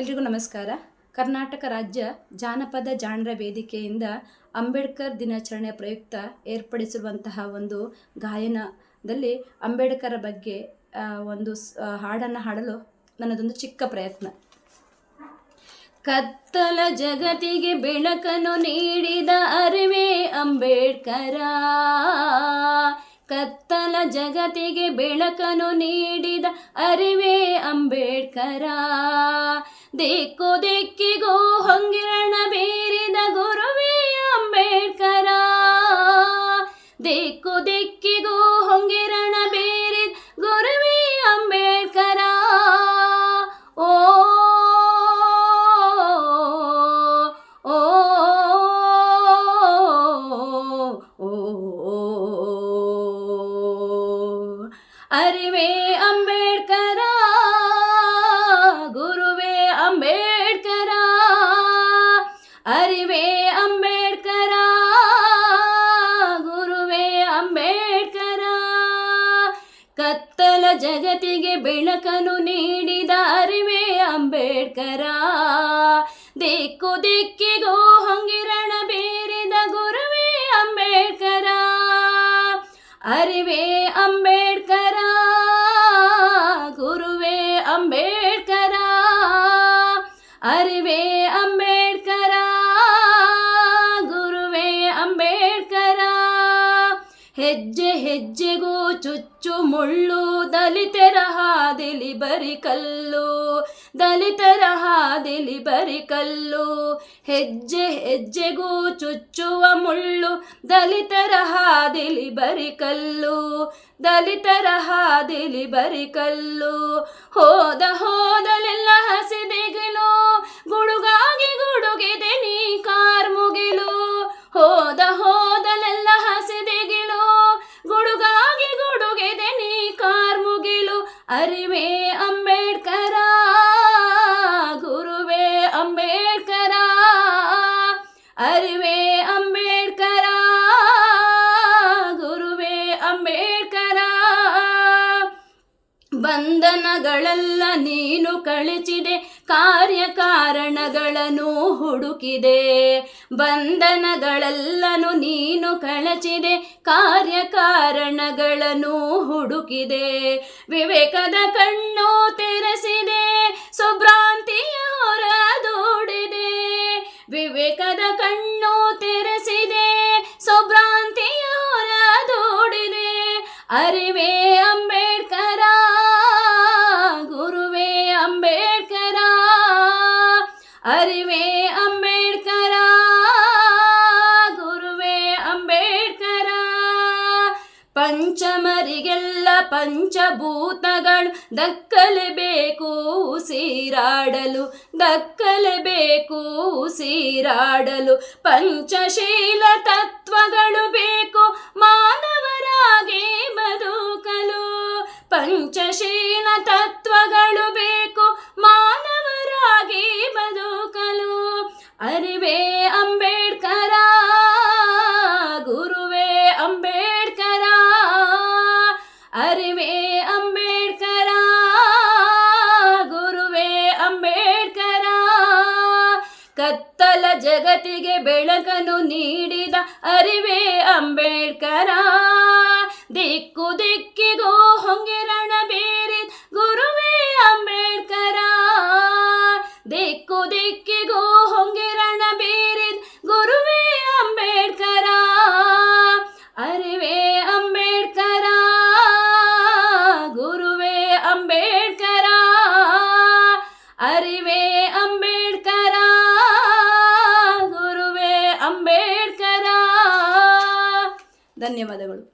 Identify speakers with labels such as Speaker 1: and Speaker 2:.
Speaker 1: ಎಲ್ರಿಗೂ ನಮಸ್ಕಾರ. ಕರ್ನಾಟಕ ರಾಜ್ಯ ಜಾನಪದ ಜಾಣರ ವೇದಿಕೆಯಿಂದ ಅಂಬೇಡ್ಕರ್ ದಿನಾಚರಣೆ ಪ್ರಯುಕ್ತ ಏರ್ಪಡಿಸಿರುವಂತಹ ಒಂದು ಗಾಯನದಲ್ಲಿ ಅಂಬೇಡ್ಕರ್ ಬಗ್ಗೆ ಒಂದು ಹಾಡನ್ನು ಹಾಡಲು ನನ್ನದೊಂದು ಚಿಕ್ಕ ಪ್ರಯತ್ನ. ಕತ್ತಲ ಜಗತ್ತಿಗೆ ಬೆಳಕನ್ನು ನೀಡಿದ ಅರಿವೇ ಅಂಬೇಡ್ಕರ. ಕತ್ತಲ ಜಗತ್ತಿಗೆ ಬೆಳಕನ್ನು ನೀಡಿದ ಅರಿವೇ ಅಂಬೇಡ್ಕರ. ದಿಕ್ಕು ದಿಕ್ಕಿಗೂ ಹೊಂಗಿರಣ ಬೀರಿದ ಗುರುವೇ ಅಂಬೇಡ್ಕರ. ದಿಕ್ಕು ದಿಕ್ಕಿಗೂ ಹೊಂಗಿರಣ ಬೀರಿದ ಗುರುವೇ ಅಂಬೇಡ್ಕರ. ಓ ಓ ಓ ಅರಿವೇ ಅಂಬೇಡ್ಕರ, ಗುರುವೇ ಅಂಬೇಡ್ಕರ. ಅರಿವೇ ಅಂಬೇಡ್ಕರ, ಗುರುವೇ ಅಂಬೇಡ್ಕರ. ಕತ್ತಲ ಜಗತ್ತಿಗೆ ಬೆಳಕನ್ನು ನೀಡಿದ ಅರಿವೇ ಅಂಬೇಡ್ಕರ. ದಿಕ್ಕು ದಿಕ್ಕಿಗೂ ಹೊಂಗಿರಣ ಬೀರಿದ ಗುರುವೇ ಅಂಬೇಡ್ಕರ. ಅರಿವೇ ಅಂಬೇಡ್ಕರ, ಗುರುವೇ ಅಂಬೇಡ್ಕರ. ಅರಿವೇ ಅಂಬೇಡ್ಕರ, ಗುರುವೇ ಅಂಬೇಡ್ಕರ. ಹೆಜ್ಜೆ ಹೆಜ್ಜೆಗೂ ಚುಚ್ಚು ಮುಳ್ಳು, ದಲಿತರ ಹಾದಿಲಿ ಬರಿ ಕಲ್ಲು. ದಲಿತರ ಹಾದಿಲಿ ಬರಿ ಕಲ್ಲು. ಹೆಜ್ಜೆ ಹೆಜ್ಜೆಗೂ ಚುಚ್ಚುವ ಮುಳ್ಳು, ದಲಿತರ ಹಾದಿಲಿ ಬರಿ ಕಲ್ಲು. ದಲಿತರ ಹಾದಿಲಿ ಬರಿ ಕಲ್ಲು. ಹೋದ ಹೋದಲೆಲ್ಲ ಹಸಿದೆಗಿಲು, ಗುಡುಗಾಗಿ ಗುಡುಗಿದೆ ನೀ ಕಾರ್ಮುಗಿಲು. ಹೋದ ಹೋದಲೆಲ್ಲ ಹಸಿದೆಗಿಲು, ಗುಡುಗಾಗಿ ಗುಡುಗಿದೆ ನೀ ಕಾರ್ಮುಗಿಲು. ಅರಿವೇ ಅಂಬೇಡ್ಕರ, ಗುರುವೇ ಅಂಬೇಡ್ಕರ. ಅರಿವೇ ಅಂಬೇಡ್ಕರ, ಗುರುವೇ ಅಂಬೇಡ್ಕರ. ಬಂಧನಗಳೆಲ್ಲ ನೀನು ಕಳಚಿದೆ, ಕಾರ್ಯಕಾರಣಗಳನ್ನು ಹುಡುಕಿದೆ. ಬಂಧನಗಳೆಲ್ಲನು ನೀನು ಕಳಚಿದೆ, ಕಾರ್ಯಕಾರಣಗಳನ್ನು ಹುಡುಕಿದೆ. ವಿವೇಕದ ಕಣ್ಣು ತೆರೆಸಿದೆ, ಸುಭ್ರಾಂತಿಯ ಹೊರ ದೂಡಿದೆ. ವಿವೇಕದ ಕಣ್ಣು ತೆರೆಸಿದೆ, ಸುಭ್ರಾಂತಿಯ ಹೊರ ದೂಡಿದೆ. ಅರಿವೇ ಅಂಬೇಡ್ಕರ, ಗುರುವೇ ಅಂಬೇಡ್ಕರ. ಅರಿವೇ ಅಂಬೇಡ್ಕರ, ಗುರುವೇ ಅಂಬೇಡ್ಕರ. ಪಂಚಮರಿಗೆಲ್ಲ ಪಂಚಭೂತಗಳು ದಕ್ಕಲೇಬೇಕು ಉಸಿರಾಡಲು. ದಕ್ಕಲೇಬೇಕು ಉಸಿರಾಡಲು. ಪಂಚಶೀಲ ತತ್ವಗಳು ಬೇಕು ಮಾನವರಾಗಿ ಬದುಕಲು. ಪಂಚಶೀಲ ತತ್ವಗಳು ಬೇಕು ಮಾನವರಾಗಿ ಬದುಕಲು. ಅರಿವೇ ಅಂಬೇಡ್ಕರ, ಗುರುವೇ ಅಂಬೇಡ್ಕರ. ಅರಿವೇ ಅಂಬೇಡ್ಕರ, ಗುರುವೇ ಅಂಬೇಡ್ಕರ. ಕತ್ತಲ ಜಗತ್ತಿಗೆ ಬೆಳಕನ್ನು ನೀಡಿದ ಅರಿವೇ ಅಂಬೇಡ್ಕರ. ದಿಕ್ಕು ದಿಕ್ಕಿಗೂ ಹೊಂಗಿರಣ ಬೀರಿದ ಗುರುವೇ ಅಂಬೇಡ್ಕರ. ದಿಕ್ಕು ದಿಕ್ಕಿಗೂ ಹೊಂಗಿರಣ ಬೀರಿದ ಗುರುವೇ ಅಂಬೇಡ್ಕರ. ಅರಿವೇ ಅಂಬೇಡ್ಕರ, ಗುರುವೇ ಅಂಬೇಡ್ಕರ. ಅರಿವೇ ಅಂಬೇಡ್ಕರ, ಗುರುವೇ ಅಂಬೇಡ್ಕರ. ಧನ್ಯವಾದಗಳು.